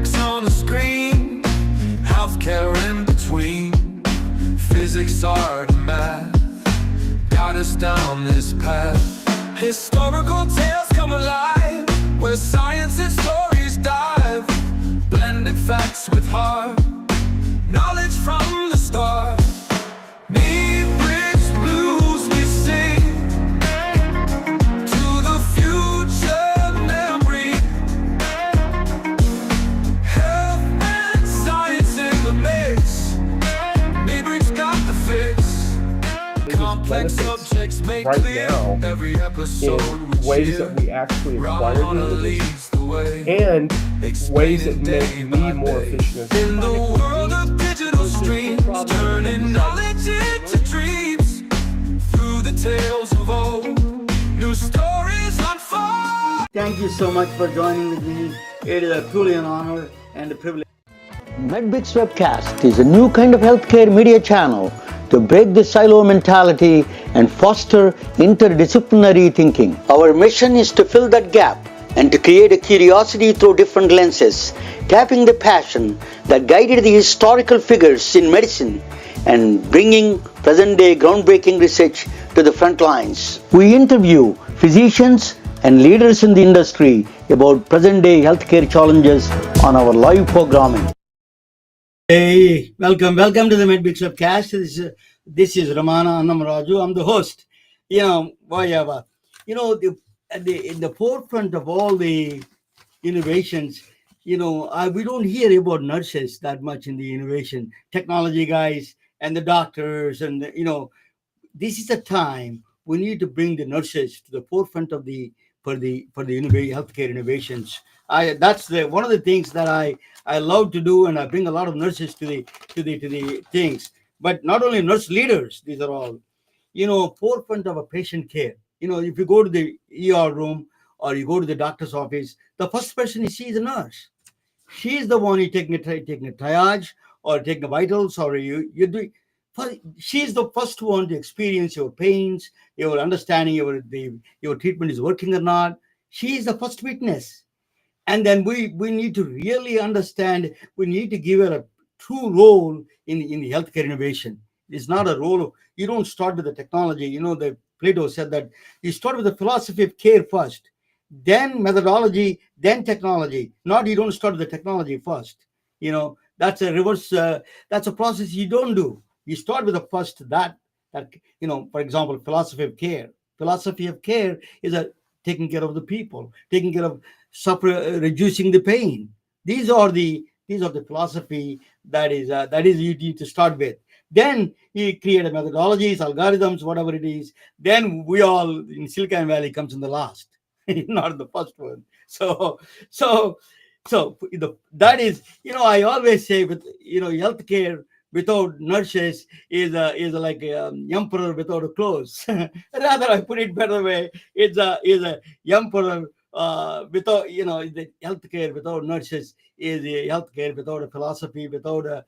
Complex on the screen, healthcare in between. Physics, art, and math guide us down this path. Historical tales come alive, where science and stories dive. Blended facts with heart, knowledge from the start. Meet rich blues we sing, to the future memory. Health and science in the mix, Midridge got the fix. Complex subjects made right clear, now every episode in ways that we actually acquire knowledge leads the way, and ways that make me more efficient. in the world of digital streams, turning knowledge into dreams. Through the tales of old, new stories unfold. Thank you so much for joining with me. It is truly an honor and a privilege. MedBix Webcast is a new kind of healthcare media channel to break the silo mentality and foster interdisciplinary thinking. Our mission is to fill that gap and to create a curiosity through different lenses, tapping the passion that guided the historical figures in medicine and bringing present-day groundbreaking research to the front lines. We interview physicians and leaders in the industry about present-day healthcare challenges on our live programming. Hey, welcome to the MedBix Webcast. This is Ramana Annamaraju. I'm the host. In the forefront of all the innovations, we don't hear about nurses that much in the innovation, technology guys and the doctors, and this is a time we need to bring the nurses to the forefront of for the healthcare innovations. That's one of the things that I love to do, and I bring a lot of nurses to the things. But not only nurse leaders, these are all, forefront of a patient care. If you go to the ER room or you go to the doctor's office, the first person you see is a nurse. She's the one taking a triage or taking vitals, or you do. She's the first one to experience your pains, your understanding your treatment is working or not. She is the first witness. And then we need to really understand, we need to give her a true role in the healthcare innovation. It's not a role of, you don't start with the technology. The Plato said that you start with the philosophy of care first, then methodology, then technology. Not you don't start with the technology first. That's a reverse, that's a process you don't do. You start with the first that for example, philosophy of care. Philosophy of care is taking care of the people, taking care of reducing the pain. These are the philosophy that is you need to start with. Then you create a methodologies, algorithms, whatever it is. Then we all in Silicon Valley comes in the last, not the first one. So that is, I always say, with healthcare without nurses is like a emperor without clothes. Rather, I put it better way. Is a emperor without the healthcare without nurses is a healthcare without a philosophy, without a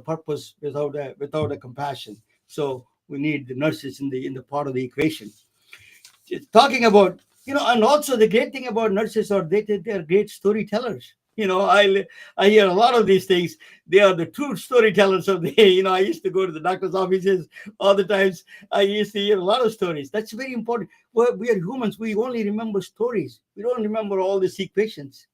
purpose, without a compassion. So we need the nurses in the part of the equation. Talking about and also the great thing about nurses are they are great storytellers. I hear a lot of these things. They are the true storytellers of the day. I used to go to the doctor's offices all the times. I used to hear a lot of stories. That's very important. We are humans. We only remember stories. We don't remember all the equations.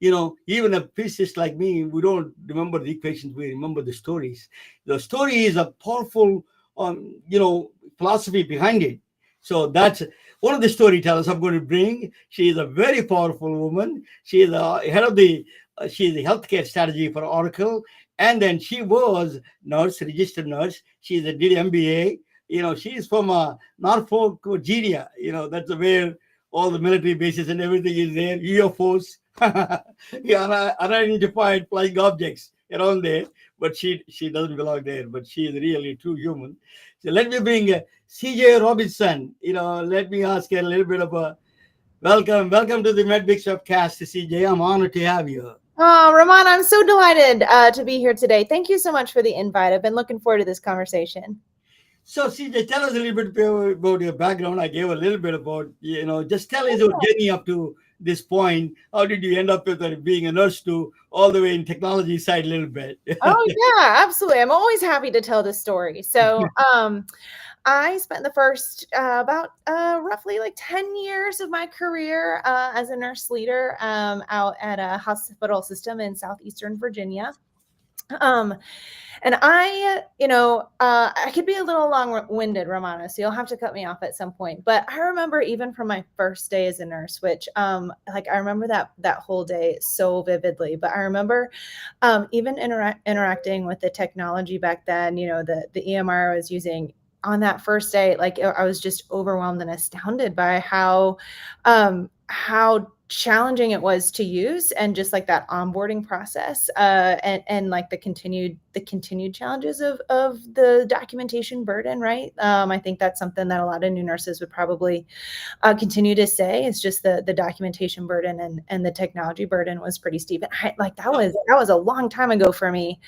Even a physicist like me, we don't remember the equations. We remember the stories. The story is a powerful, philosophy behind it. So that's one of the storytellers I'm going to bring. She is a very powerful woman. She is the head of she's the healthcare strategy for Oracle. And then she was registered nurse. Did MBA. She is from Norfolk, Virginia. That's where all the military bases and everything is there. UFOs, unidentified flying objects around there. But she doesn't belong there. But she is really a true human. So let me bring CJ Robison. Let me ask you a little bit of a welcome to the MedBix Webcast, CJ. I'm honored to have you. Oh, Ramon, I'm so delighted to be here today. Thank you so much for the invite. I've been looking forward to this conversation. So, CJ, tell us a little bit about your background. I gave a little bit about, just tell us your journey up to this point, how did you end up with being a nurse too, all the way in technology side a little bit? Oh yeah, absolutely. I'm always happy to tell this story. So, I spent the first about roughly like 10 years of my career as a nurse leader out at a hospital system in southeastern Virginia. Um, and I could be a little long-winded, Romano, so you'll have to cut me off at some point. But I remember even from my first day as a nurse, which I remember that whole day so vividly. But I remember even interacting with the technology back then, the EMR I was using on that first day. Like I was just overwhelmed and astounded by how challenging it was to use, and just like that onboarding process, and like the continued challenges of the documentation burden, right? I think that's something that a lot of new nurses would probably continue to say. It's just the documentation burden and the technology burden was pretty steep. And that was a long time ago for me.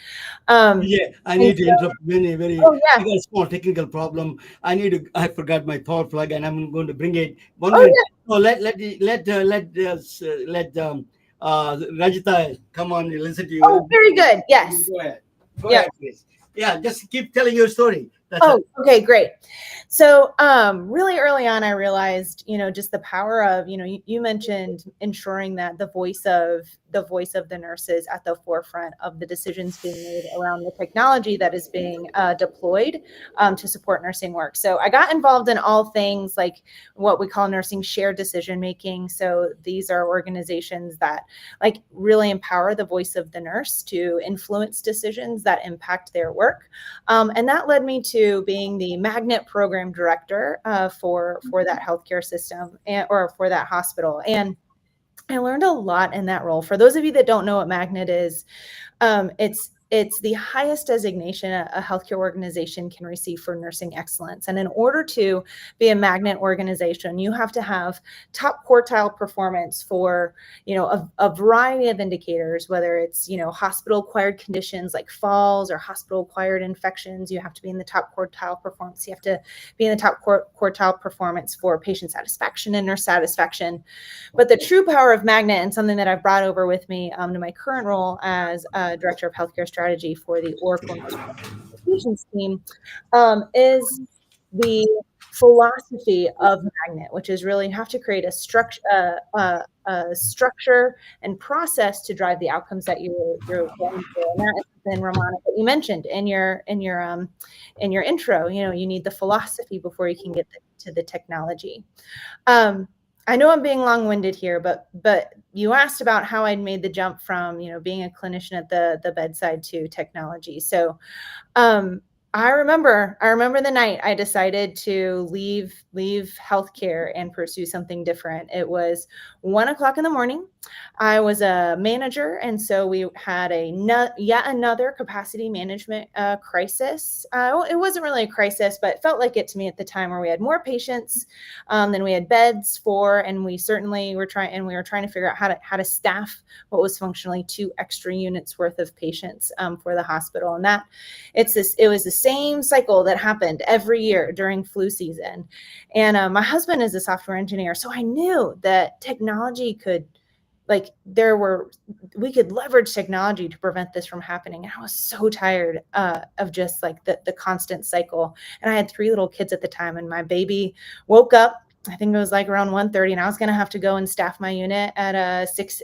Yeah, I need to interrupt. Very, Oh yeah. I got a small technical problem. I forgot my power plug, and I'm going to bring it. So let Rajita come on and listen to you. Oh, very good. Yes. Go ahead. Go ahead, please. Yeah, just keep telling your story. That's it. Okay, great. So really early on, I realized, just the power of, you mentioned ensuring that the voice of the nurses at the forefront of the decisions being made around the technology that is being deployed to support nursing work. So I got involved in all things like what we call nursing shared decision making. So these are organizations that like really empower the voice of the nurse to influence decisions that impact their work. And that led me to being the Magnet program director for that healthcare system or for that hospital. And I learned a lot in that role. For those of you that don't know what Magnet is, it's the highest designation a healthcare organization can receive for nursing excellence. And in order to be a Magnet organization, you have to have top quartile performance for, a variety of indicators, whether it's, hospital-acquired conditions like falls or hospital-acquired infections. You have to be in the top quartile performance. You have to be in the top quartile performance for patient satisfaction and nurse satisfaction. But the true power of Magnet, and something that I've brought over with me to my current role as Director of Healthcare Strategy for the Oracle Communications team, is the philosophy of Magnet, which is really you have to create a structure and process to drive the outcomes that you're going for. And that is something, Romana, that you mentioned in your intro. You need the philosophy before you can get to the technology. I know I'm being long-winded here, but you asked about how I'd made the jump from, being a clinician at the bedside to technology. So I remember the night I decided to leave healthcare and pursue something different. It was 1:00 in the morning. I was a manager, and so we had yet another capacity management crisis. It wasn't really a crisis, but it felt like it to me at the time, where we had more patients than we had beds for, and we certainly were trying to figure out how to staff what was functionally 2 extra units worth of patients for the hospital. And it was the same cycle that happened every year during flu season. And my husband is a software engineer, so I knew that technology could, we could leverage technology to prevent this from happening. And I was so tired of just like the constant cycle. And I had 3 little kids at the time, and my baby woke up, I think it was like around 1:30, and I was going to have to go and staff my unit at 6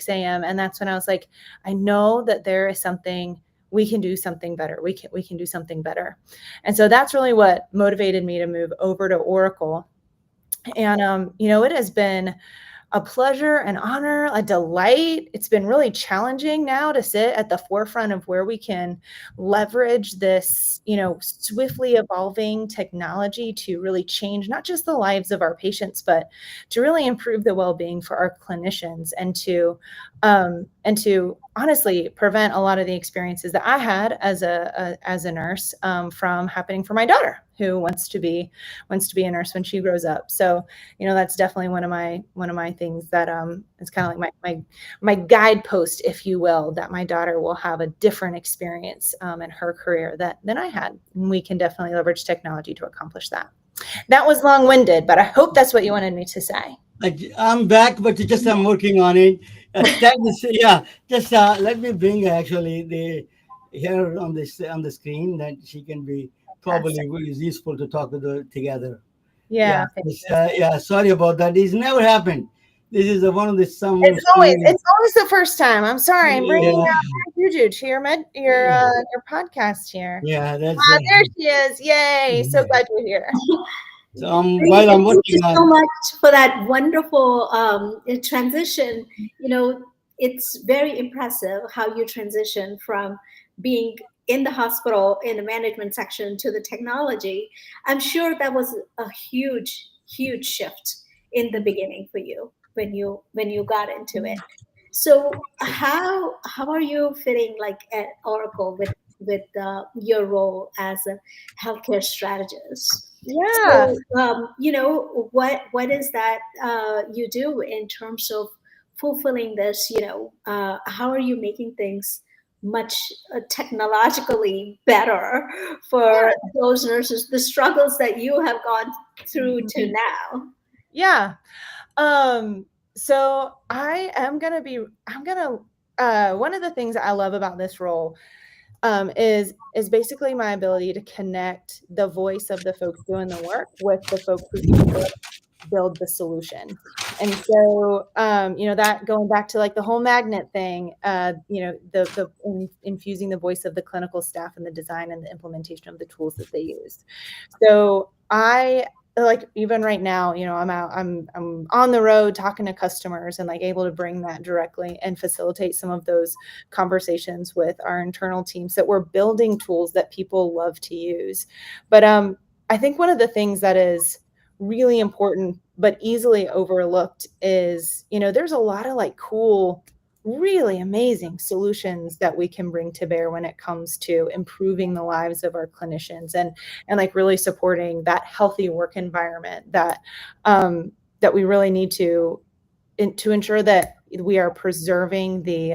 a.m. And that's when I was like, I know that there is something we can do something better. We can do something better. And so that's really what motivated me to move over to Oracle. And, it has been a pleasure, an honor, a delight. It's been really challenging now to sit at the forefront of where we can leverage this, swiftly evolving technology to really change not just the lives of our patients, but to really improve the well-being for our clinicians, and to honestly prevent a lot of the experiences that I had as a nurse from happening for my daughter, who wants to be a nurse when she grows up. So, that's definitely one of my things that it's kind of like my guidepost, if you will, that my daughter will have a different experience in her career than I had. And we can definitely leverage technology to accomplish that. That was long-winded, but I hope that's what you wanted me to say. I'm back, but just I'm working on it. Thank you. Yeah, just let me bring actually the here on the screen that she can be probably is useful to talk with her together. Yeah, Yeah, thank you. yeah. Sorry about that. This never happened. This is one of the some It's always the first time. I'm sorry. I'm bringing yeah, Juju to your podcast here. yeah. That's There she is. Yay. So glad you're here. so Thank while I'm you working so on. much for that wonderful transition. It's very impressive how you transition from being in the hospital in the management section to the technology. I'm sure that was a huge, huge shift in the beginning for you when you got into it. So how are you fitting like at Oracle with your role as a healthcare strategist? Yeah. So, what is that you do in terms of fulfilling this? How are you making things much technologically better for those nurses? The struggles that you have gone through to now. Yeah. So I'm gonna one of the things I love about this role is basically my ability to connect the voice of the folks doing the work with the folks who build the solution. And so, that going back to like the whole magnet thing, infusing the voice of the clinical staff in the design and the implementation of the tools that they use. So I like even right now, I'm on the road talking to customers and like able to bring that directly and facilitate some of those conversations with our internal teams that we're building tools that people love to use. But I think one of the things that is really important but easily overlooked is, there's a lot of like cool, really amazing solutions that we can bring to bear when it comes to improving the lives of our clinicians and like really supporting that healthy work environment that we really need to ensure that we are preserving the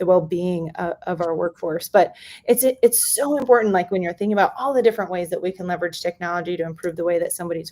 well-being of our workforce. But it's so important, like when you're thinking about all the different ways that we can leverage technology to improve the way that somebody's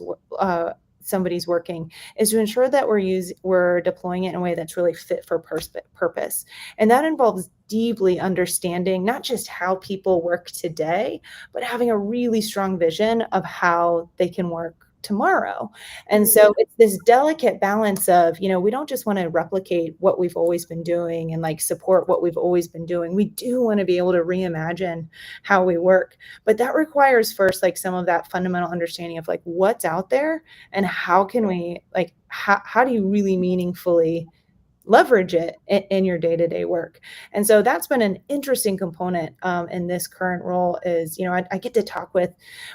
working, is to ensure that we're deploying it in a way that's really fit for purpose. And that involves deeply understanding not just how people work today, but having a really strong vision of how they can work tomorrow. And so it's this delicate balance of, we don't just want to replicate what we've always been doing and like support what we've always been doing. We do want to be able to reimagine how we work, but that requires first like some of that fundamental understanding of like what's out there and how can we like how do you really meaningfully leverage it in your day-to-day work. And so that's been an interesting component in this current role is, I get to talk with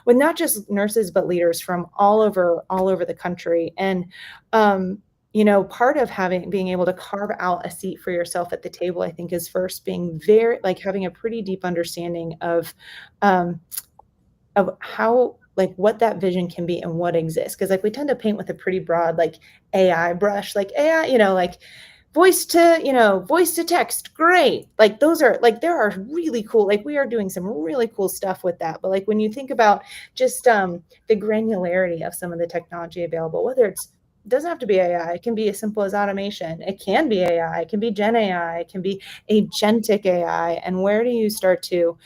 not just nurses, but leaders from all over the country. And, part of being able to carve out a seat for yourself at the table, I think is first being having a pretty deep understanding of how, like what that vision can be and what exists. Cause like we tend to paint with a pretty broad, like AI brush, like AI, like voice to text, great. Like those are like, there are really cool, like we are doing some really cool stuff with that. But like when you think about just the granularity of some of the technology available, whether it doesn't have to be AI, it can be as simple as automation. It can be AI, it can be Gen AI, it can be agentic AI. And where do you start to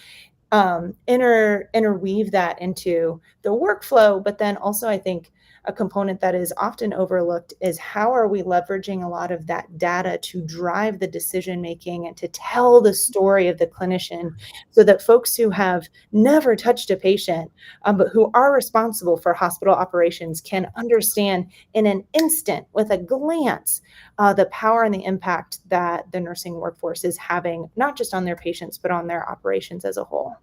interweave that into the workflow? But then also I think a component that is often overlooked is how are we leveraging a lot of that data to drive the decision making and to tell the story of the clinician so that folks who have never touched a patient, but who are responsible for hospital operations can understand in an instant with a glance the power and the impact that the nursing workforce is having, not just on their patients, but on their operations as a whole.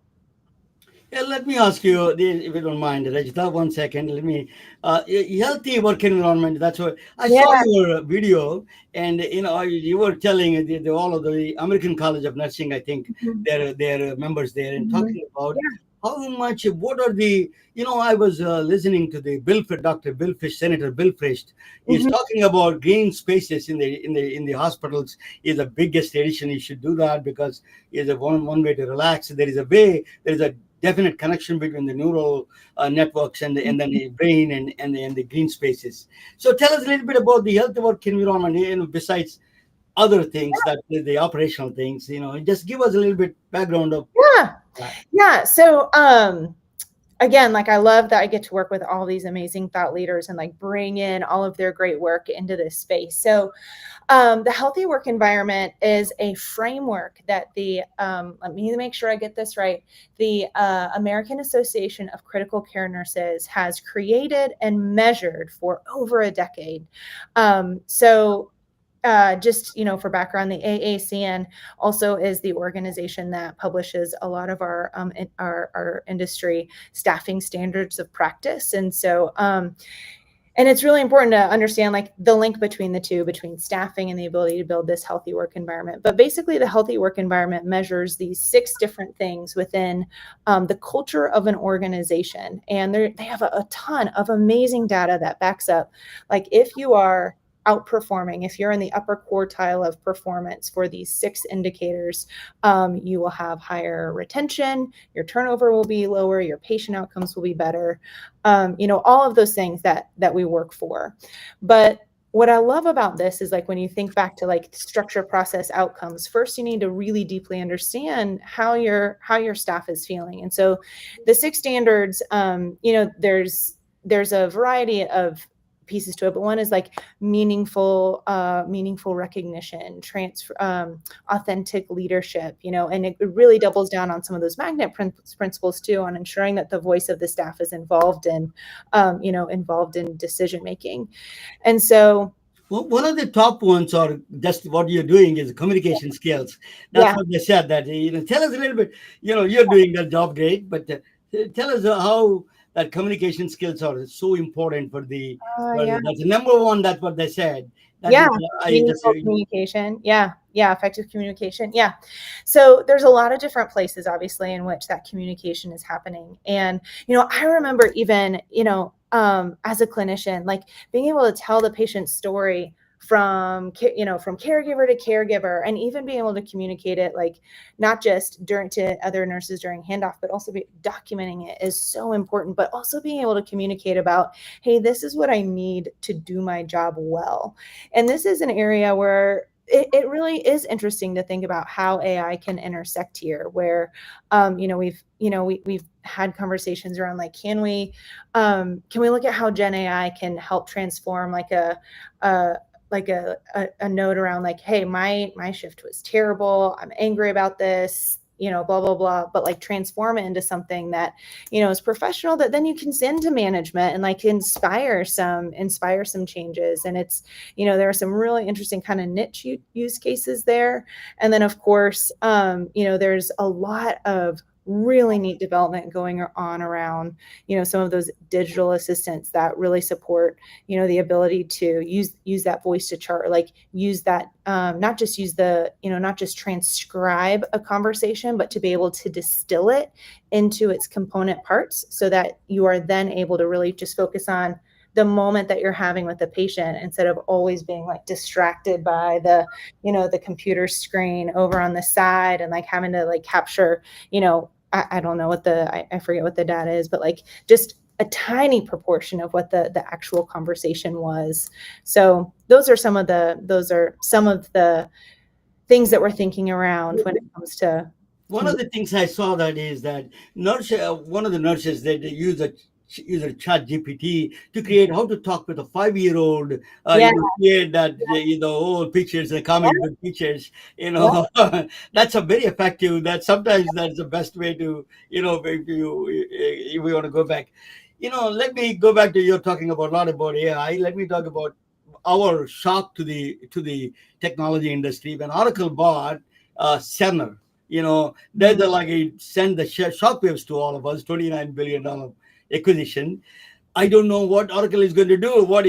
Yeah, let me ask you, if you don't mind, Rajita, 1 second. Let me, healthy work environment. That's what I saw your video, and you were telling all of the American College of Nursing, I think, their members there, and talking about how much, what are the, I was listening to the Dr. Bill Fish, Senator Bill Fish. He's talking about green spaces in the hospitals is the biggest addition. You should do that because it's a one way to relax. There is a definite connection between the neural networks and then the brain and the green spaces. So tell us a little bit about the health work environment, besides other things that the operational things, just give us a little bit background of Yeah. that. Yeah. So, again, like I love that I get to work with all these amazing thought leaders and like bring in all of their great work into this space. So, the healthy work environment is a framework that let me make sure I get this right. The American Association of Critical Care Nurses has created and measured for over a decade. Just for background, the AACN also is the organization that publishes a lot of our industry staffing standards of practice, and so and it's really important to understand like the link between the two, between staffing and the ability to build this healthy work environment. But basically, the healthy work environment measures these 6 different things within the culture of an organization, and they have a ton of amazing data that backs up, like if you are outperforming, if you're in the upper quartile of performance for these 6 indicators, you will have higher retention, your turnover will be lower, your patient outcomes will be better, all of those things that we work for. But what I love about this is like when you think back to like structure, process, outcomes, first you need to really deeply understand how your staff is feeling. And so the 6 standards, there's a variety of pieces to it, but one is like meaningful recognition, authentic leadership, and it really doubles down on some of those magnet principles too, on ensuring that the voice of the staff is involved in decision making. And so one of the top ones, or just what you're doing, is communication skills. That's what they said. That tell us a little bit. You're doing that job great, but tell us how that communication skills are so important for the. That's the number one. That's what they said. Meaningful communication. Effective communication. So there's a lot of different places, obviously, in which that communication is happening. And I remember even as a clinician, like being able to tell the patient's story from caregiver to caregiver, and even being able to communicate it, like not just to other nurses during handoff, but also documenting it is so important. But also being able to communicate about, hey, this is what I need to do my job well. And this is an area where it really is interesting to think about how AI can intersect here, where we've had conversations around like, can we look at how Gen AI can help transform like a note around like, hey, my shift was terrible, I'm angry about this, blah, blah, blah, but like transform it into something that, is professional, that then you can send to management and like inspire some changes. And it's, there are some really interesting kind of niche use cases there. And then of course, there's a lot of really neat development going on around, some of those digital assistants that really support, the ability to use that voice to chart, like use that, not just transcribe a conversation, but to be able to distill it into its component parts so that you are then able to really just focus on the moment that you're having with the patient, instead of always being like distracted by the computer screen over on the side and like having to like capture, I don't know I forget what the data is, but like just a tiny proportion of what the actual conversation was. So those are some of the things that we're thinking around when it comes to. One of the things I saw that is that one of the nurses, they use a chat GPT to create how to talk with a 5-year-old, create that, old pictures and comic book pictures, that's a very effective, sometimes that's the best way to, if we want to go back, let me go back to, you're talking about a lot about AI. Let me talk about our shock to the technology industry when Oracle bought Cerner. There's send the shockwaves to all of us, $29 billion acquisition. I don't know what Oracle is going to do, what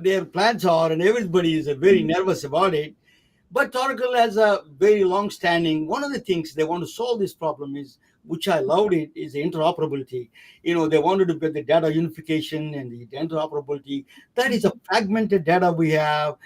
their plans are, and everybody is very nervous about it. But Oracle has a very long-standing, one of the things they want to solve this problem is, which I loved it, is the interoperability. They wanted to get the data unification and the interoperability. That is a fragmented data we have.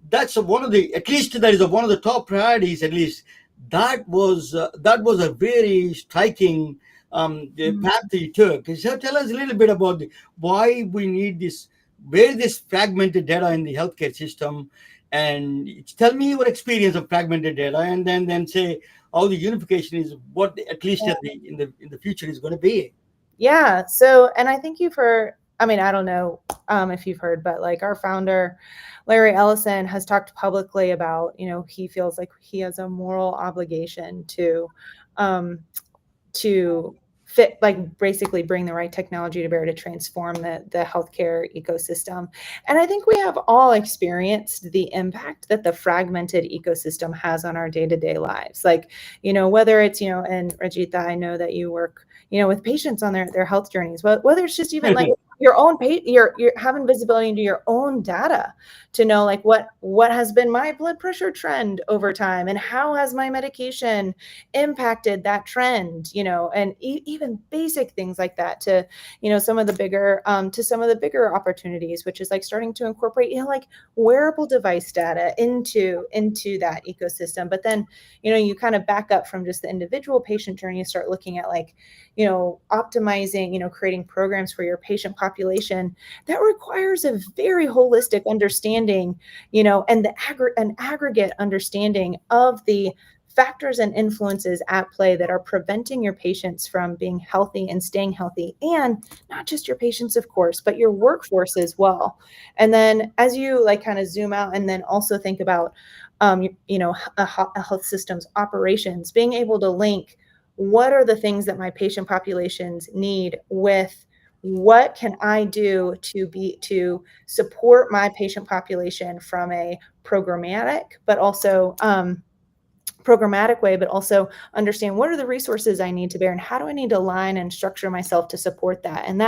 That's one of the top priorities, at least. That was a very striking the path that you took. So tell us a little bit about why we need this, where this fragmented data in the healthcare system, and tell me your experience of fragmented data, and then say how the unification is what at least at in the future is going to be. Yeah. So, and I think you've heard, I mean, I don't know if you've heard, but like our founder, Larry Ellison, has talked publicly about, he feels like he has a moral obligation um, to fit, like basically bring the right technology to bear to transform the healthcare ecosystem. And I think we have all experienced the impact that the fragmented ecosystem has on our day-to-day lives. Like, whether it's, and Rajita, I know that you work, with patients on their health journeys, but whether it's just even like your own you're having visibility into your own data to know like what has been my blood pressure trend over time and how has my medication impacted that trend, and even basic things like that to, some of the bigger opportunities, which is like starting to incorporate, like wearable device data into that ecosystem. But then, you kind of back up from just the individual patient journey and start looking at like, optimizing, creating programs for your patient population that requires a very holistic understanding, and an aggregate understanding of the factors and influences at play that are preventing your patients from being healthy and staying healthy, and not just your patients, of course, but your workforce as well. And then as you like kind of zoom out and then also think about, a health system's operations, being able to link what are the things that my patient populations need with what can I do to support my patient population from a programmatic way, but also understand what are the resources I need to bear and how do I need to align and structure myself to support that. And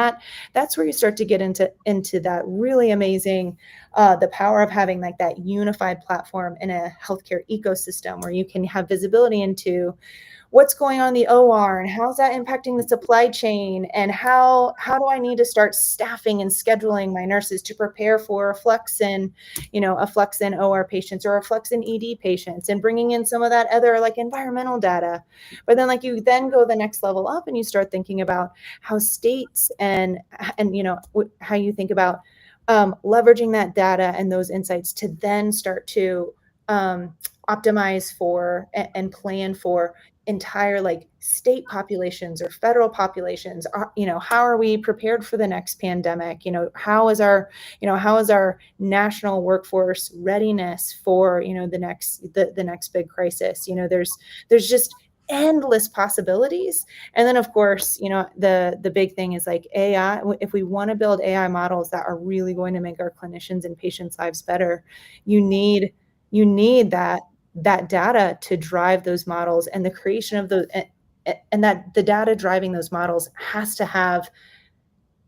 that's where you start to get into that really amazing, the power of having like that unified platform in a healthcare ecosystem where you can have visibility into what's going on in the OR and how's that impacting the supply chain, and how do I need to start staffing and scheduling my nurses to prepare for a flex in OR patients or a flex in ED patients, and bringing in some of that other like environmental data. But then like you then go the next level up and you start thinking about how states and how you think about leveraging that data and those insights to then start to optimize for and plan for entire like state populations or federal populations. How are we prepared for the next pandemic? How is our national workforce readiness for the next big crisis? There's just endless possibilities. And then of course, the big thing is like AI. If we want to build AI models that are really going to make our clinicians and patients' lives better, you need that data to drive those models, and the creation of those, and that the data driving those models has to have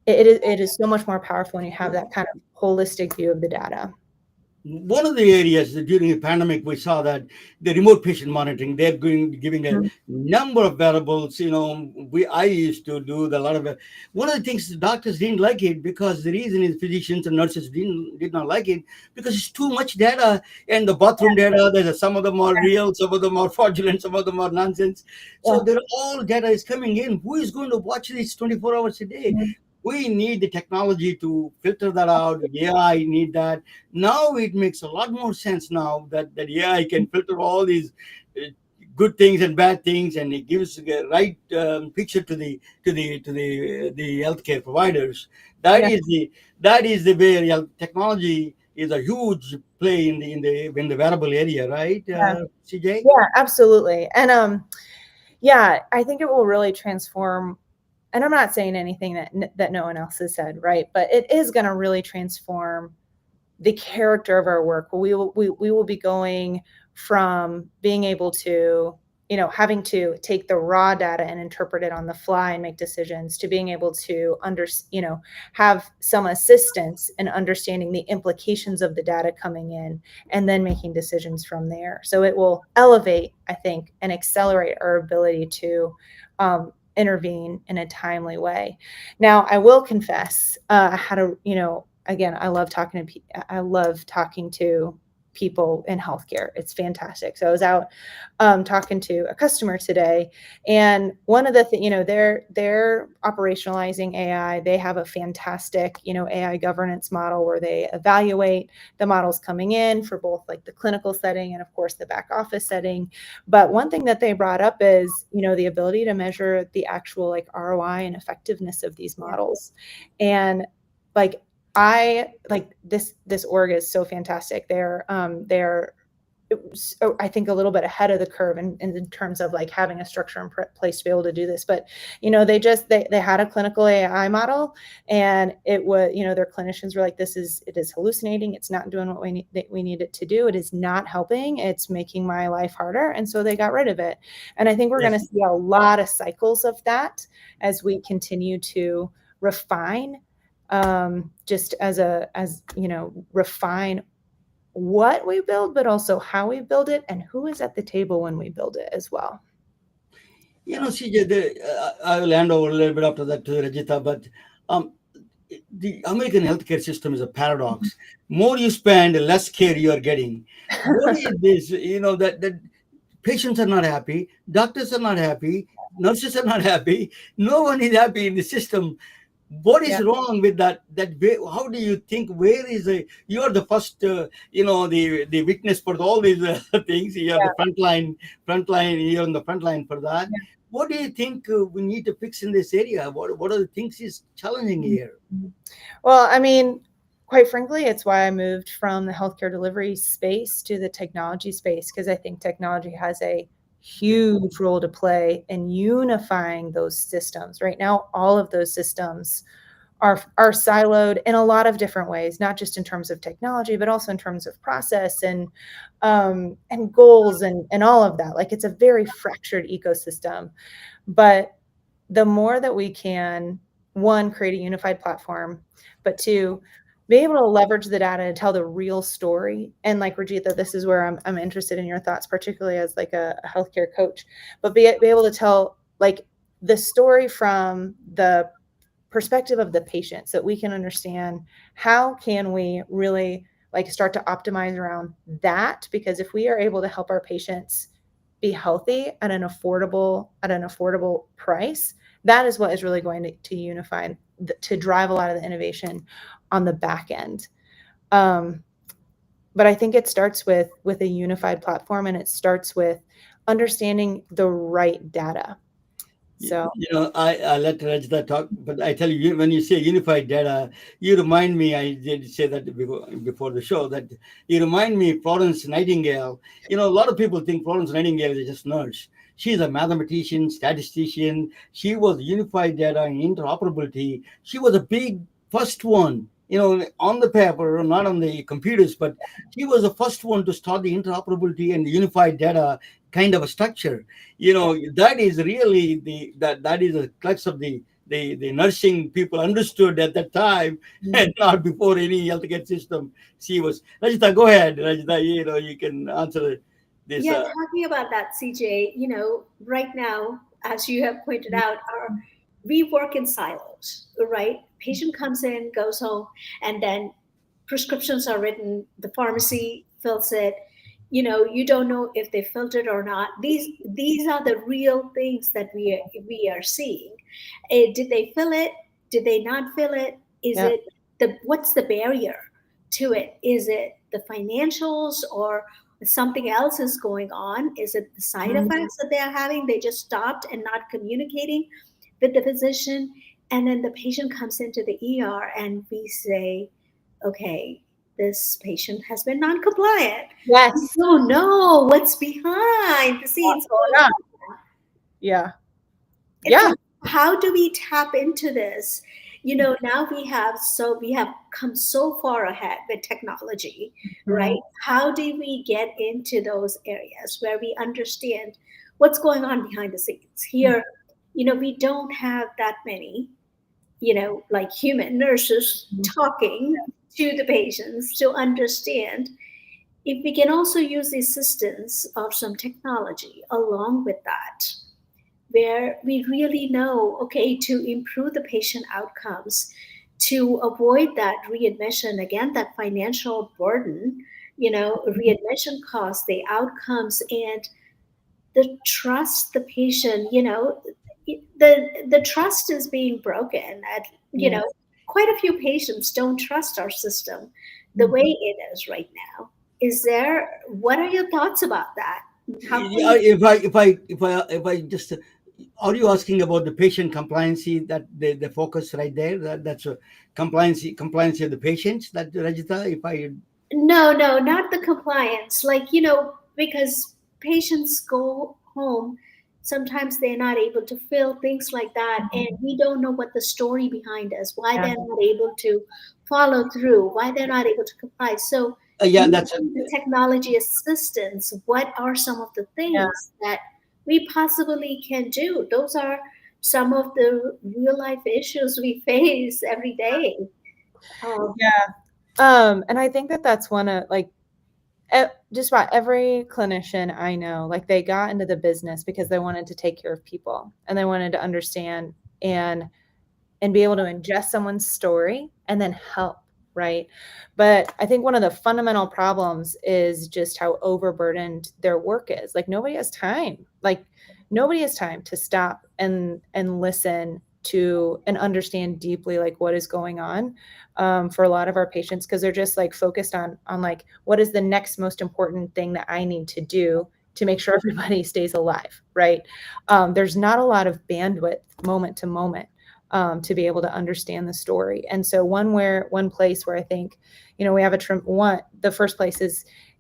it is so much more powerful when you have that kind of holistic view of the data. One of the areas that during the pandemic we saw that the remote patient monitoring, they're giving a number of variables. I used to do a lot of it. One of the things the doctors didn't like it, because the reason is physicians and nurses did not like it, because it's too much data, and the bathroom data, some of them are real, some of them are fraudulent, some of them are nonsense. So they're all data is coming in. Who is going to watch this 24 hours a day? We need the technology to filter that out. AI need that. Now it makes a lot more sense now that AI can filter all these good things and bad things, and it gives the right picture to the healthcare providers. That is the way technology is a huge play in the wearable area, right, CJ? Yeah, absolutely. And I think it will really transform. And I'm not saying anything that no one else has said, right? But it is going to really transform the character of our work. We will be going from being able to, having to take the raw data and interpret it on the fly and make decisions, to being able to have some assistance in understanding the implications of the data coming in and then making decisions from there. So it will elevate, I think, and accelerate our ability to intervene in a timely way. Now, I will confess, I had again, I love talking to people in healthcare. It's fantastic. So I was out talking to a customer today, and one of the things, they're operationalizing AI. They have a fantastic, AI governance model where they evaluate the models coming in for both like the clinical setting and of course the back office setting. But one thing that they brought up is, the ability to measure the actual like ROI and effectiveness of these models. And like, I like this org is so fantastic. They're I think a little bit ahead of the curve in terms of like having a structure in place to be able to do this. But they had a clinical AI model, and it was, their clinicians were like, it is hallucinating. It's not doing what we need it to do. It is not helping. It's making my life harder, and so they got rid of it. And I think we're going to see a lot of cycles of that as we continue to refine, refine what we build, but also how we build it and who is at the table when we build it as well. CJ, I will hand over a little bit after that to Rajita, but the American healthcare system is a paradox. More you spend, less care you are getting. What is this? That patients are not happy, doctors are not happy, nurses are not happy, no one is happy in the system. What is wrong with that? How do you think? Where is you are the first, the witness for all these things. You are the front line. You're on the front line for that. Yeah. What do you think we need to fix in this area? What are the things is challenging here? Well, I mean, quite frankly, it's why I moved from the healthcare delivery space to the technology space, because I think technology has a huge role to play in unifying those systems. Right now, all of those systems are siloed in a lot of different ways, not just in terms of technology, but also in terms of process and goals and all of that. Like, it's a very fractured ecosystem. But the more that we can, one, create a unified platform, but two, be able to leverage the data to tell the real story. And like Rajita, this is where I'm interested in your thoughts, particularly as like a healthcare coach, but be able to tell like the story from the perspective of the patient, so that we can understand how can we really like start to optimize around that. Because if we are able to help our patients be healthy at an affordable price, that is what is really going to unify, to drive a lot of the innovation on the back end. But I think it starts with a unified platform, and it starts with understanding the right data. So I let Rajita talk, but I tell you, when you say unified data, you remind me. I did say that before the show, that you remind me Florence Nightingale. A lot of people think Florence Nightingale is just nurse. She's a mathematician, statistician. She was unified data and interoperability. She was a big first one, on the paper, not on the computers, but she was the first one to start the interoperability and the unified data kind of a structure. That is really that is a crux of the nursing people understood at that time, and not before any healthcare system. She was. Rajita, go ahead. Rajita, you can answer this. Yeah, talking about that, CJ, right now, as you have pointed out, we work in silos, right? Patient comes in, goes home, and then prescriptions are written, the pharmacy fills it. You don't know if they filled it or not. These are the real things that we are seeing. Did they fill it? Did they not fill it? Is it what's the barrier to it? Is it the financials, or something else is going on? Is it the side effects that they're having? They just stopped and not communicating with the physician, and then the patient comes into the ER and we say, okay, this patient has been non-compliant. Yes. We don't know what's behind the scenes going on. Yeah. Like, how do we tap into this? Now we have come so far ahead with technology, right? How do we get into those areas where we understand what's going on behind the scenes? Here, we don't have that many, like human nurses talking to the patients to understand. If we can also use the assistance of some technology along with that, where we really know, okay, to improve the patient outcomes, to avoid that readmission, again, that financial burden, readmission costs, the outcomes, and the trust the patient, the trust is being broken. Yes. Quite a few patients don't trust our system the way it is right now. What are your thoughts about that? How can Yeah, we if I just, are you asking about the patient compliancy, that the focus right there? That's a compliancy of the patients. That, Rajita, if I No, no, not the compliance. Like, because patients go home, sometimes they're not able to fill things like that. And we don't know what the story behind is, why Yeah. they're not able to follow through, why they're not able to comply. So, yeah, that's using the technology assistance, what are some of the Yeah. things that we possibly can do? Those are some of the real life issues we face every day. Um, Yeah. And I think that that's one of like just about every clinician I know, like they got into the business because they wanted to take care of people and they wanted to understand and be able to ingest someone's story and then help, right? But I think one of the fundamental problems is just how overburdened their work is. Like nobody has time. Like nobody has time to stop and listen to and understand deeply like what is going on for a lot of our patients, because they're just like focused on like what is the next most important thing that I need to do to make sure everybody stays alive, right? There's not a lot of bandwidth moment to moment to be able to understand the story. And so one place where I think, we have the first place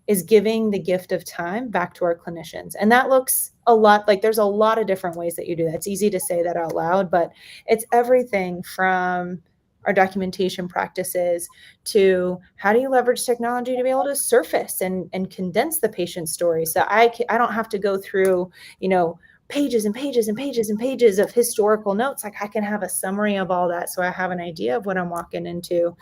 is giving the gift of time back to our clinicians. And that looks a lot like there's a lot of different ways that you do that. It's easy to say that out loud, but it's everything from our documentation practices to how do you leverage technology to be able to surface and condense the patient story. So I don't have to go through, pages and pages and pages and pages of historical notes. Like I can have a summary of all that so I have an idea of what I'm walking into.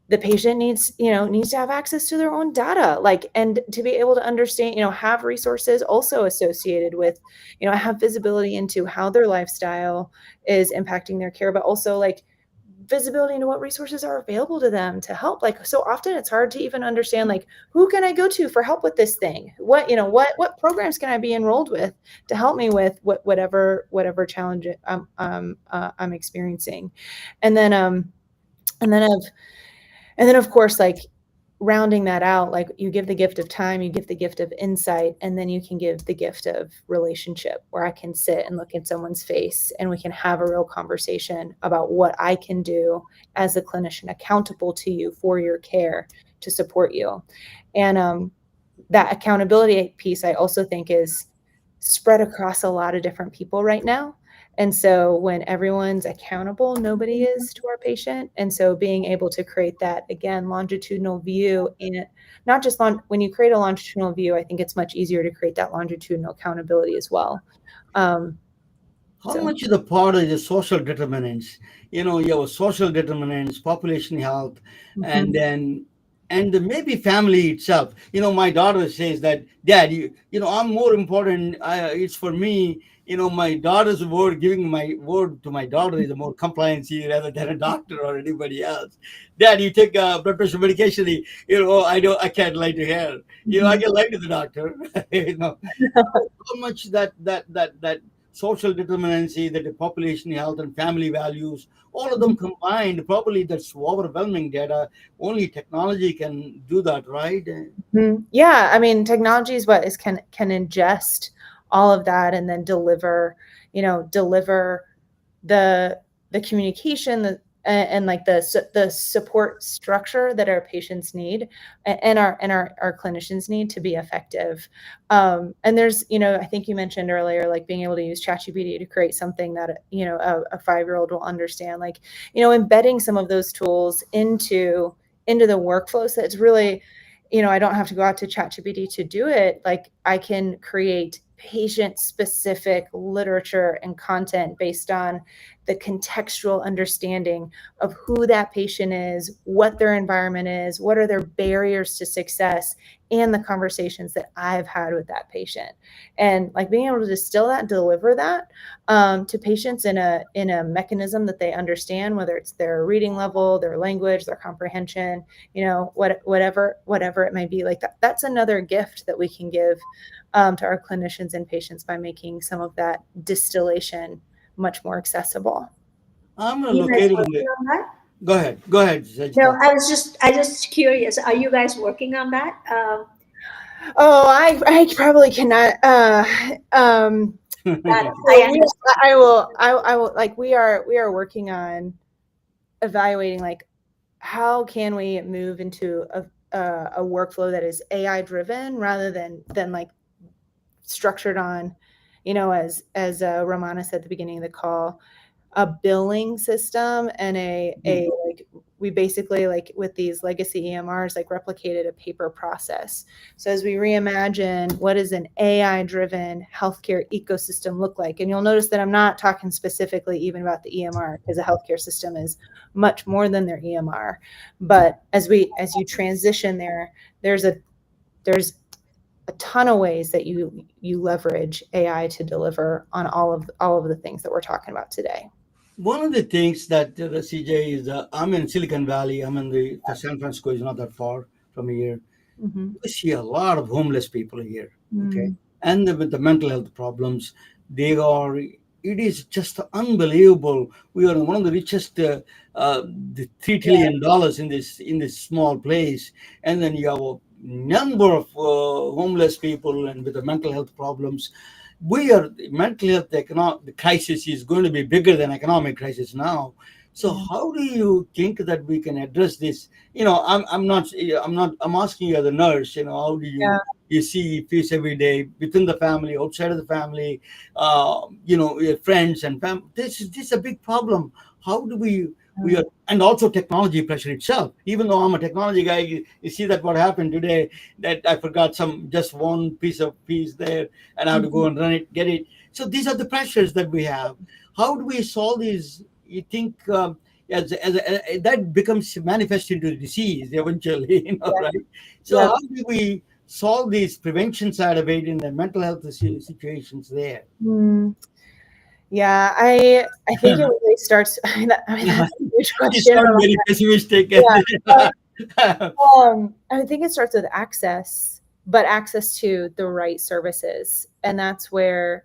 The patient needs to have access to their own data, like, and to be able to understand, have resources also associated with, have visibility into how their lifestyle is impacting their care, but also like visibility into what resources are available to them to help. Like so often it's hard to even understand like who can I go to for help with this thing, what programs can I be enrolled with to help me with whatever challenge I'm experiencing. And then and then of and then of course, like rounding that out, like you give the gift of time, you give the gift of insight, and then you can give the gift of relationship where I can sit and look at someone's face and we can have a real conversation about what I can do as a clinician accountable to you for your care to support you. And that accountability piece, I also think is spread across a lot of different people right now. And so when everyone's accountable, nobody is to our patient. And so being able to create that, again, longitudinal view in it, not just when you create a longitudinal view, I think it's much easier to create that longitudinal accountability as well. how So much of the part of the social determinants? You have social determinants, population health, and mhm. then maybe family itself. My daughter says that, Dad, I'm more important. It's for me. My daughter's word, giving my word to my daughter is a more compliancy rather than a doctor or anybody else. Dad, you take blood pressure medication. I can't lie to her. I Mhm. can lie to the doctor. How much that social determinancy, that the population health and family values, all of them combined, probably that's overwhelming data. Only technology can do that, right? Yeah, I mean, technology is what is can ingest all of that and then deliver the communication, and like the support structure that our patients need and our clinicians need to be effective. And there's, I think you mentioned earlier, like being able to use ChatGPT to create something that, a 5-year-old will understand, like, embedding some of those tools into the workflow. So it's really, I don't have to go out to ChatGPT to do it. Like I can create patient specific literature and content based on the contextual understanding of who that patient is, what their environment is, what are their barriers to success, and the conversations that I've had with that patient. And like being able to distill that, deliver that to patients in a mechanism that they understand, whether it's their reading level, their language, their comprehension, whatever it may be, like that's another gift that we can give to our clinicians and patients by making some of that distillation much more accessible. I'm gonna You look guys at it. working on that? Go ahead, No, Sajita. I just curious. Are you guys working on that? Oh, I probably cannot. I I will like we are working on evaluating like how can we move into a workflow that is AI driven rather than like structured on, as Romana said at the beginning of the call, a billing system and a like we basically, like with these legacy EMRs, like replicated a paper process. So as we reimagine what does an AI driven healthcare ecosystem look like, and you'll notice that I'm not talking specifically even about the EMR, because a healthcare system is much more than their EMR. But as you transition there's a ton of ways that you leverage AI to deliver on all of the things that we're talking about today. One of the things that CJ is, I'm in Silicon Valley. I'm in the San Francisco is not that far from here. Mm-hmm. We see a lot of homeless people here. Okay, Mm. and with the mental health problems, they are. It is just unbelievable. We are one of the richest, the $3 trillion in this small place, and then you have a number of homeless people and with the mental health problems. Mental health the crisis is going to be bigger than economic crisis now. So how do you think that we can address this? I'm asking you as a nurse, how do you see peace every day within the family, outside of the family, your friends and family? This is a big problem. How do we are, and also technology pressure itself. Even though I'm a technology guy, you see that what happened today, that I forgot just one piece there, and I have to go and run it, get it. So these are the pressures that we have. How do we solve these? You think that becomes manifest into disease eventually, right? So how do we solve these prevention side of it in the mental health situations there? Mm. Yeah, I think it really starts. That's a huge You question. sound very pessimistic. Yeah. I think it starts with access, but access to the right services, and that's where,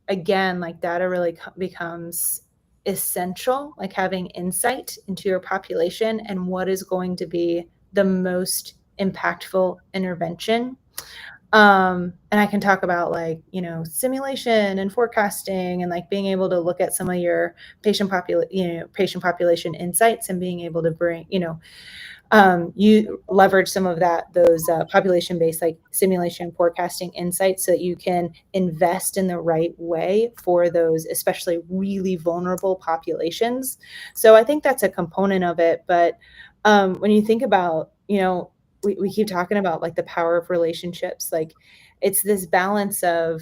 again, like data really becomes essential. Like having insight into your population and what is going to be the most impactful intervention. And I can talk about like, simulation and forecasting and like being able to look at some of your patient population insights and being able to bring, you leverage some of those population-based like simulation forecasting insights so that you can invest in the right way for those, especially really vulnerable populations. So I think that's a component of it. But when you think about, we keep talking about like the power of relationships. Like it's this balance of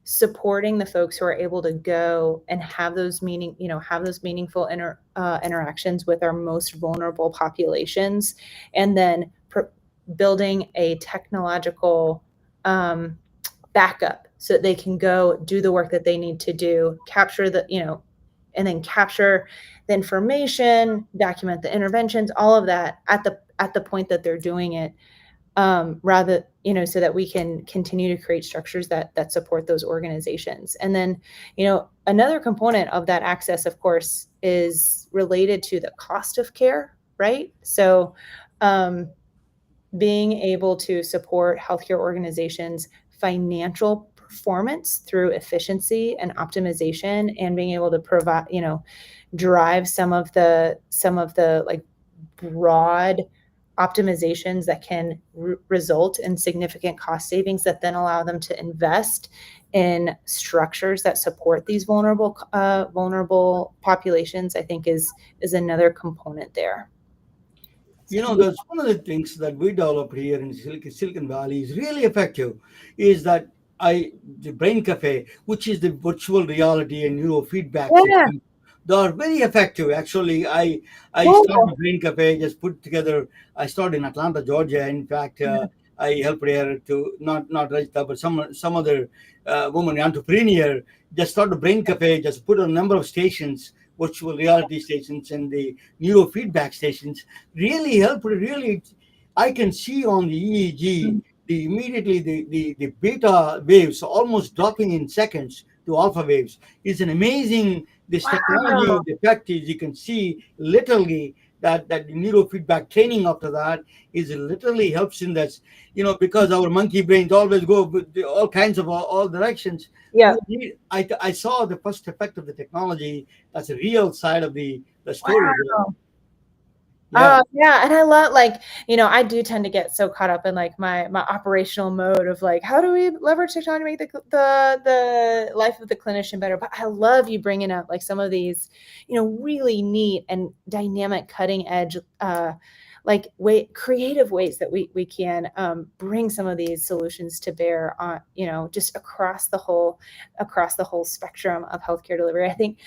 supporting the folks who are able to go and have those meaningful interactions with our most vulnerable populations, and then building a technological backup so that they can go do the work that they need to do, capture and then capture the information, document the interventions, all of that at the point that they're doing it, rather, so that we can continue to create structures that support those organizations. And then, another component of that access, of course, is related to the cost of care, right? So being able to support healthcare organizations' financial performance through efficiency and optimization, and being able to provide, drive some of the like broad optimizations that can result in significant cost savings that then allow them to invest in structures that support these vulnerable populations, I think is another component there. That's one of the things that we developed here in Silicon Valley is really effective. Is that the Brain Cafe, which is the virtual reality and neurofeedback Yeah. system, They are very effective. Actually, I Cool. started Green Cafe, just put together. I started in Atlanta, Georgia. In fact, I helped her to not Rajita, but some other woman entrepreneur just started Brain Cafe. Just put a number of stations, virtual reality stations, and the neurofeedback stations. Really helped. Really, I can see on the EEG the immediately the beta waves almost dropping in seconds to alpha waves. It's an amazing this technology. Wow. The fact is, you can see literally that neurofeedback training after that is literally helps in this, because our monkey brains always go with all kinds of all directions. Yeah. I saw the first effect of the technology. That's a real side of the story there. Wow. Yeah. Yeah, and I love, like, I do tend to get so caught up in like my operational mode of like, how do we leverage technology to make the life of the clinician better? But I love you bringing up like some of these, really neat and dynamic, cutting edge, like creative ways that we can bring some of these solutions to bear on, just across the whole spectrum of healthcare delivery. I think.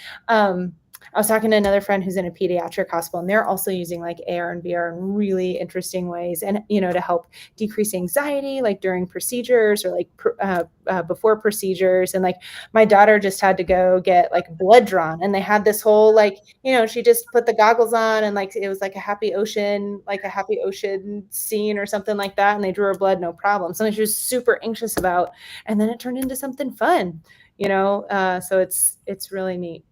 I was talking to another friend who's in a pediatric hospital, and they're also using like AR and VR in really interesting ways, and to help decrease anxiety, like during procedures or like before procedures. And like my daughter just had to go get like blood drawn, and they had this whole like, she just put the goggles on, and like it was like a happy ocean scene or something like that, and they drew her blood, no problem. Something she was super anxious about, and then it turned into something fun. So it's really neat.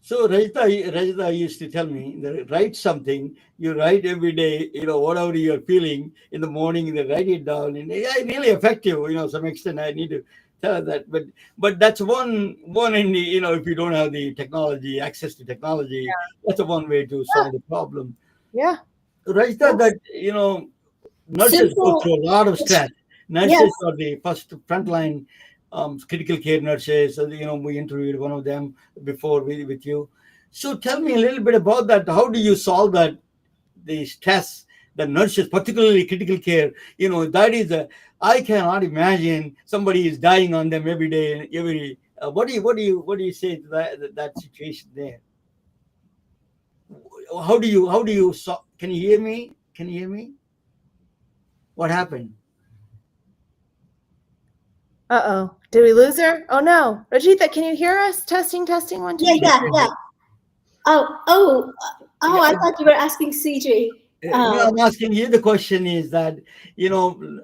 So Rajita used to tell me that write something. You write every day. Whatever you're feeling in the morning, they write it down, and yeah, really effective. Some extent I need to tell her that. But that's one in the if you don't have the technology access to technology, that's a one way to solve the problem. Yeah. Rajita, that nurses go Simple. through a lot of stress. Yes. Nurses are the first frontline critical care nurses. We interviewed one of them before with you. So tell me a little bit about that. How do you solve that the stress the nurses, particularly critical care? That is I cannot imagine somebody is dying on them every day. Every what do you say to that situation there? Can you hear me? Can you hear me? What happened? Uh-oh. Did we lose her? Oh no. Rajita, can you hear us? Testing, testing, one, two, Yeah, three. yeah, yeah. Oh, Yeah, I thought you were asking CJ. no, I'm asking you. The question is that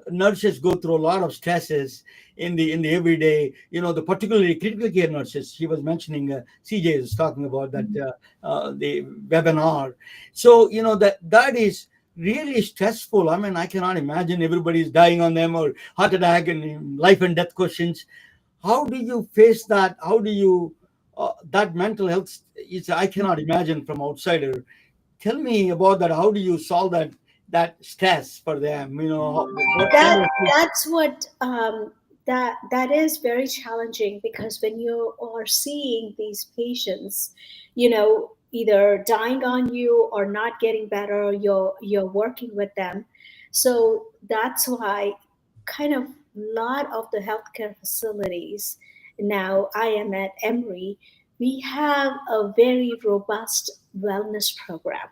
nurses go through a lot of stresses in the everyday. The particularly critical care nurses. She was mentioning. CJ is talking about that the webinar. So that is really stressful. I mean, I cannot imagine everybody is dying on them or heart attack and life and death questions. How do you face that? How do you that mental health is? I cannot imagine from outsider. Tell me about that. How do you solve that stress for them? What kind that of that's what that is very challenging, because when you are seeing these patients, either dying on you or not getting better, you're working with them. So that's why kind of lot of the healthcare facilities now, I am at Emory, we have a very robust wellness program.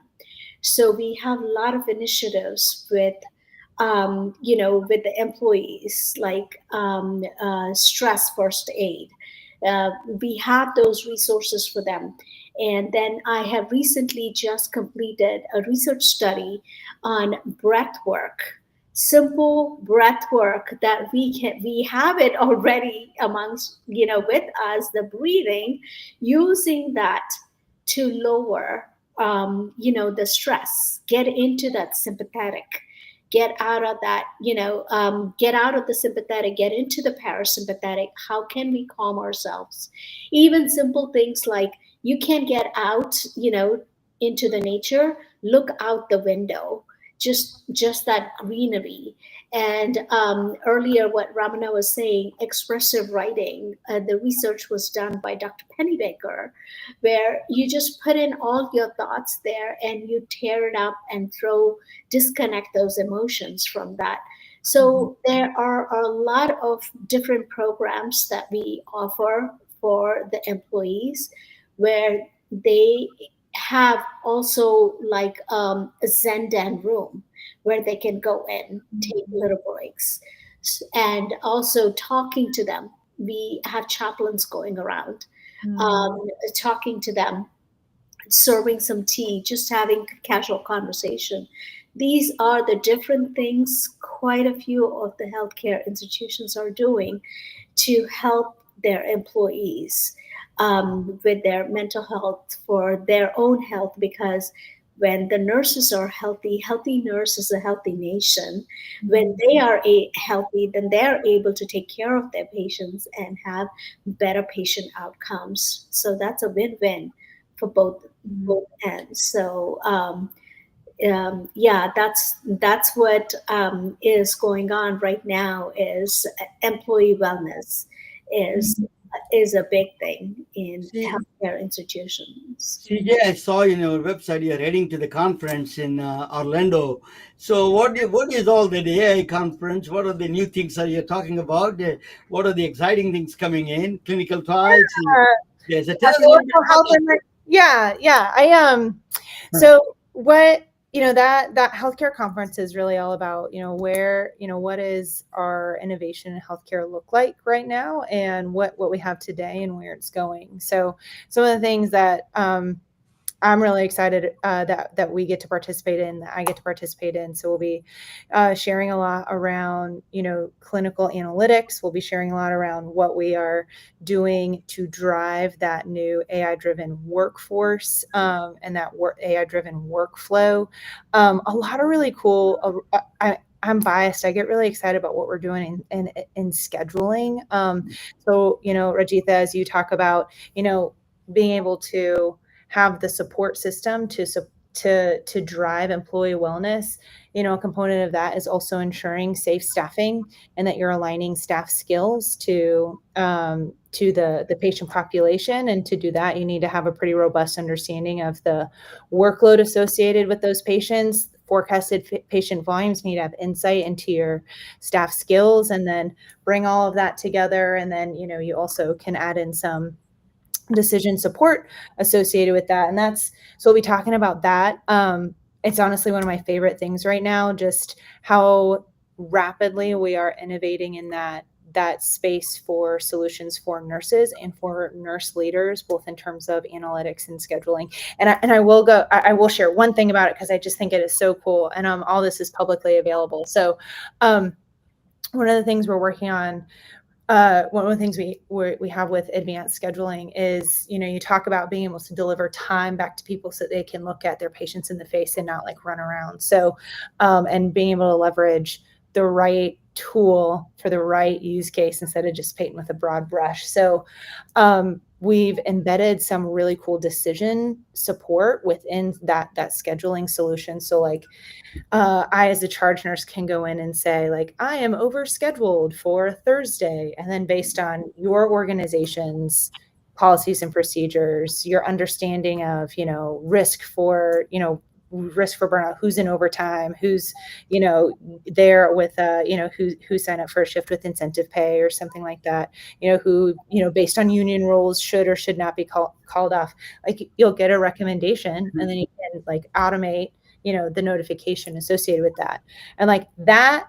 So we have a lot of initiatives with the employees, like stress first aid. We have those resources for them. And then I have recently just completed a research study on breath work, simple breath work that we have it already amongst, with us, the breathing, using that to lower the stress, get into that sympathetic, get out of that, get out of the sympathetic, get into the parasympathetic. How can we calm ourselves? Even simple things like, you can get out, into the nature, look out the window, just that greenery. And earlier, what Ramana was saying, expressive writing, the research was done by Dr. Pennybaker, where you just put in all your thoughts there and you tear it up and disconnect those emotions from that. So there are a lot of different programs that we offer for the employees, where they have also like a Zendan room where they can go in, take little breaks, and also talking to them. We have chaplains going around, talking to them, serving some tea, just having casual conversation. These are the different things quite a few of the healthcare institutions are doing to help their employees with their mental health, for their own health, because when the nurses are healthy, healthy nurse is a healthy nation. When they are healthy, then they're able to take care of their patients and have better patient outcomes. So that's a win-win for both ends. So yeah, that's what is going on right now. Is employee wellness is a big thing in See, healthcare institutions. CJ, I saw in your website you're heading to the conference in Orlando. So, what is all that AI conference? What are the new things that you're talking about? What are the exciting things coming in? Clinical trials? Yes, so tell us a little bit Behavioral health about and yeah. So what that healthcare conference is really all about, where, what is our innovation in healthcare look like right now, and what we have today and where it's going. So some of the things that I'm really excited that we get to participate in, that I get to participate in. So we'll be sharing a lot around, clinical analytics. We'll be sharing a lot around what we are doing to drive that new AI-driven workforce and that AI-driven workflow. A lot of really cool. I'm biased. I get really excited about what we're doing in scheduling. So, Rajitha, as you talk about, being able to have the support system to drive employee wellness. A component of that is also ensuring safe staffing, and that you're aligning staff skills to the patient population. And to do that, you need to have a pretty robust understanding of the workload associated with those patients. Forecasted patient volumes, need to have insight into your staff skills, and then bring all of that together. And then, you also can add in some decision support associated with that. And so we'll be talking about that. It's honestly one of my favorite things right now, just how rapidly we are innovating in that space for solutions for nurses and for nurse leaders, both in terms of analytics and scheduling. And I will share one thing about it, because I just think it is so cool. And all this is publicly available. So one of the things we're working on, one of the things we have with advanced scheduling is, you talk about being able to deliver time back to people so they can look at their patients in the face and not like run around. So, and being able to leverage the right tool for the right use case instead of just painting with a broad brush. So, we've embedded some really cool decision support within that scheduling solution. So like, I, as a charge nurse, can go in and say, like, I am overscheduled for Thursday. And then based on your organization's policies and procedures, your understanding of, risk for burnout, who's in overtime, who's, there with, who signed up for a shift with incentive pay or something like that, who, based on union rules should or should not be called off. Like, you'll get a recommendation, and then you can like automate the notification associated with that. And like that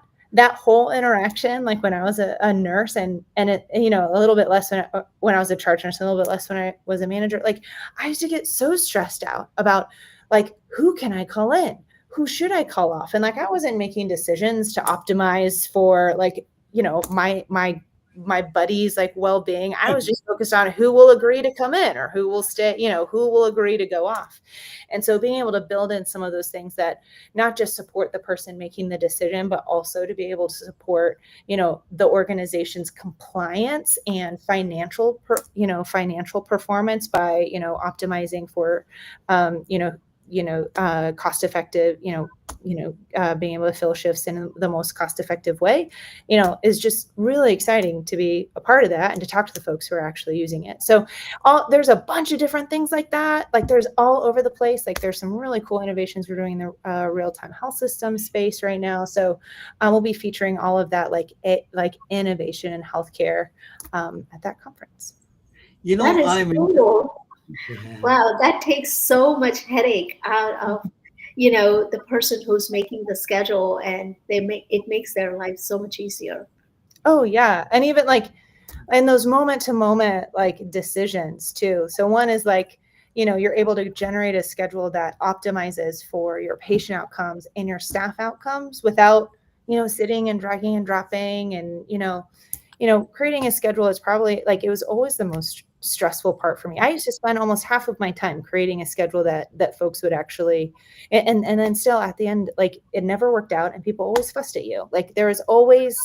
whole interaction, like when I was a nurse, and it, a little bit less when I was a charge nurse, and a little bit less when I was a manager, like I used to get so stressed out about like, who can I call in? Who should I call off? And like, I wasn't making decisions to optimize for like, my buddies' like well-being. I was just focused on who will agree to come in, or who will stay, who will agree to go off. And so being able to build in some of those things that not just support the person making the decision, but also to be able to support, the organization's compliance and financial performance by, optimizing for, cost effective, being able to fill shifts in the most cost effective way, is just really exciting to be a part of that and to talk to the folks who are actually using it. So there's a bunch of different things like that. Like, there's all over the place. Like, there's some really cool innovations we're doing in the real-time health system space right now. So we'll be featuring all of that, like innovation in healthcare at that conference. That is I'm cool. Yeah. Wow, that takes so much headache out of, the person who's making the schedule, and it makes their life so much easier. Oh yeah. And even like in those moment to moment like decisions too. So one is like, you're able to generate a schedule that optimizes for your patient outcomes and your staff outcomes without, sitting and dragging and dropping and, creating a schedule is probably like, it was always the most stressful part for me. I used to spend almost half of my time creating a schedule that folks would actually, and then still at the end, like it never worked out and people always fussed at you. Like there was always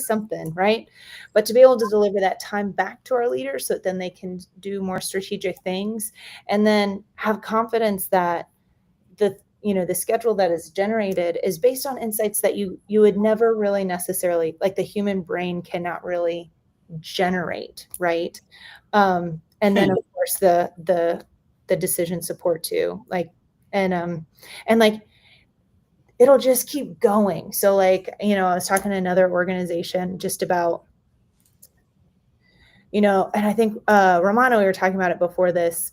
something, right? But to be able to deliver that time back to our leaders so that then they can do more strategic things and then have confidence that the schedule that is generated is based on insights that you would never really necessarily, like the human brain cannot really generate, right? And then of course the decision support too, like and like it'll just keep going. So like, I was talking to another organization just about, and I think Romano, we were talking about it before this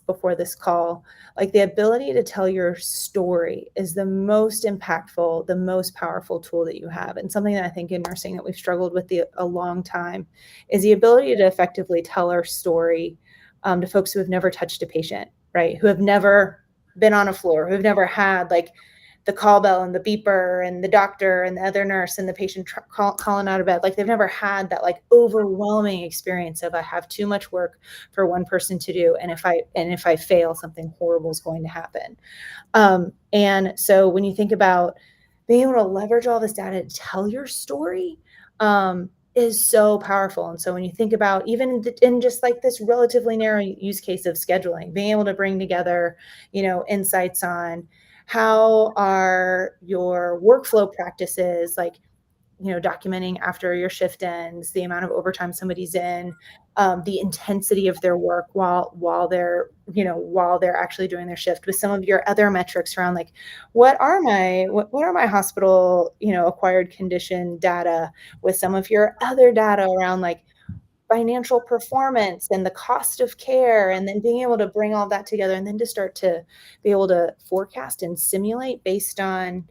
call, like the ability to tell your story is the most impactful, the most powerful tool that you have. And something that I think in nursing that we've struggled with a long time is the ability to effectively tell our story to folks who have never touched a patient, right? Who have never been on a floor, who have never had like the call bell and the beeper and the doctor and the other nurse and the patient calling out of bed. Like they've never had that like overwhelming experience of I have too much work for one person to do. And if I fail, something horrible is going to happen. And so when you think about being able to leverage all this data to tell your story, is so powerful. And so when you think about even in just like this relatively narrow use case of scheduling, being able to bring together, insights on how are your workflow practices, like, documenting after your shift ends, the amount of overtime somebody's in, the intensity of their work while they're actually doing their shift, with some of your other metrics around like what are my hospital, acquired condition data, with some of your other data around like financial performance and the cost of care, and then being able to bring all that together and then to start to be able to forecast and simulate based on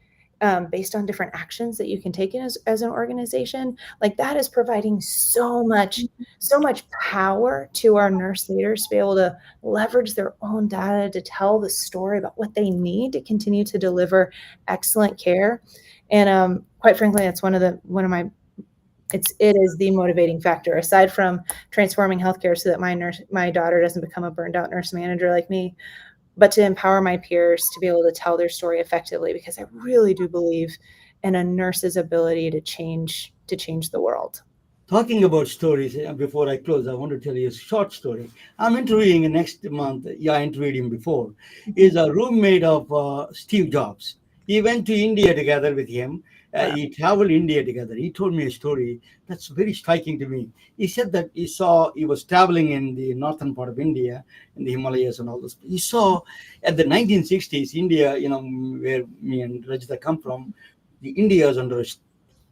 different actions that you can take as an organization. Like that is providing so much power to our nurse leaders to be able to leverage their own data to tell the story about what they need to continue to deliver excellent care. And quite frankly, that's one of my it is the motivating factor, aside from transforming healthcare so that my daughter doesn't become a burned out nurse manager like me, but to empower my peers to be able to tell their story effectively, because I really do believe in a nurse's ability to change the world. Talking about stories, before I close, I want to tell you a short story. I'm interviewing next month. Yeah, I interviewed him before. He's a roommate of Steve Jobs. He went to India together with him. He traveled India together. He told me a story that's very striking to me. He said that he was traveling in the northern part of India, in the Himalayas and all this. He saw at the 1960s, India, where me and Rajita come from, the India is under a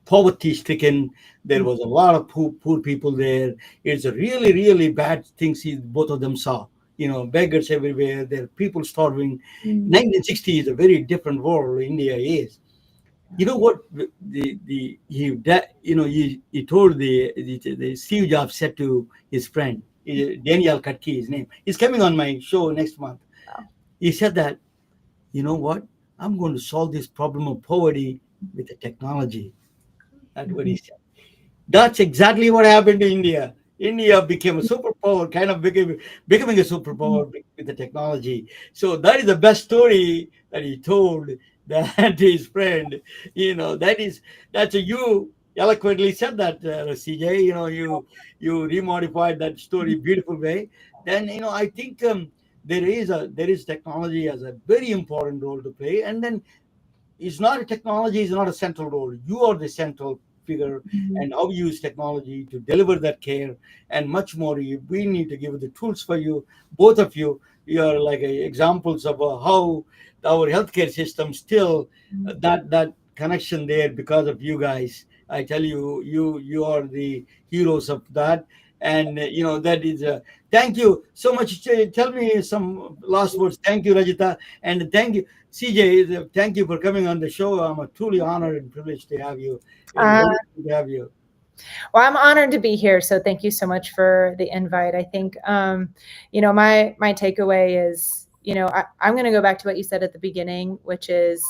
poverty stricken. There was a lot of poor people there. It's a really, really bad things both of them saw. Beggars everywhere. There are people starving. 1960 is a very different world. India is. You know what? He told the Steve Jobs said to his friend, Daniel Katki, his name. He's coming on my show next month. He said that, you know what? I'm going to solve this problem of poverty with the technology. That's what he said. That's exactly what happened to India. India became a superpower, kind of becoming a superpower with the technology. So that is the best story that he told that to his friend. You eloquently said that, CJ. You remodified that story beautiful way. Then I think there is technology as a very important role to play, and then technology is not a central role. You are the central figure, and how you use technology to deliver that care and much more. We need to give the tools for you, both of you. You are like examples of how our healthcare system still that connection there because of you guys. I tell you, you are the heroes of that. And that is thank you so much. Tell me some last words. Thank you, Rajita, and thank you, CJ. Thank you for coming on the show. I'm truly honored and privileged to have you. And Uh, wonderful to have you. Well, I'm honored to be here. So thank you so much for the invite. I think, my takeaway is, I'm going to go back to what you said at the beginning, which is,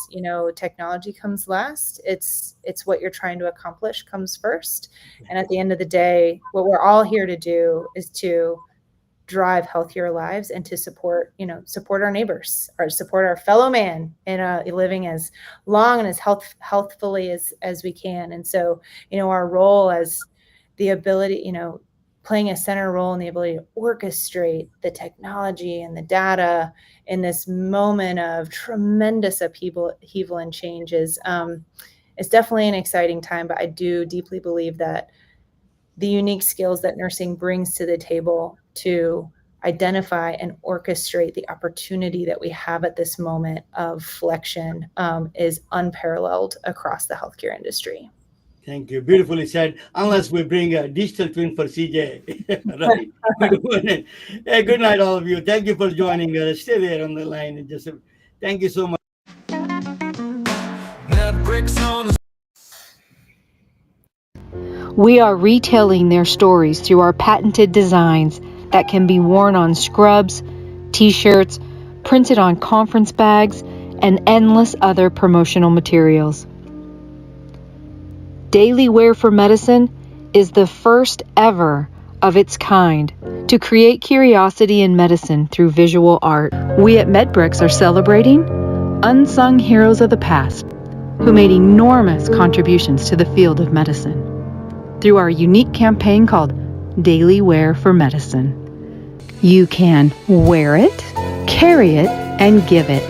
technology comes last. It's what you're trying to accomplish comes first. And at the end of the day, what we're all here to do is to drive healthier lives and to support our neighbors, or support our fellow man in living as long and as healthfully as we can. And so, our role as the ability, playing a center role in the ability to orchestrate the technology and the data in this moment of tremendous upheaval and change is definitely an exciting time. But I do deeply believe that the unique skills that nursing brings to the table to identify and orchestrate the opportunity that we have at this moment of flexion is unparalleled across the healthcare industry. Thank you. Beautifully said. Unless we bring a digital twin for CJ. Right. Good morning. Hey, good night, all of you. Thank you for joining us. Stay there on the line. And just thank you so much. Net bricks on the We are retelling their stories through our patented designs that can be worn on scrubs, t-shirts, printed on conference bags, and endless other promotional materials. Daily Wear for Medicine is the first ever of its kind to create curiosity in medicine through visual art. We at MedBricks are celebrating unsung heroes of the past who made enormous contributions to the field of medicine through our unique campaign called Daily Wear for Medicine. You can wear it, carry it, and give it.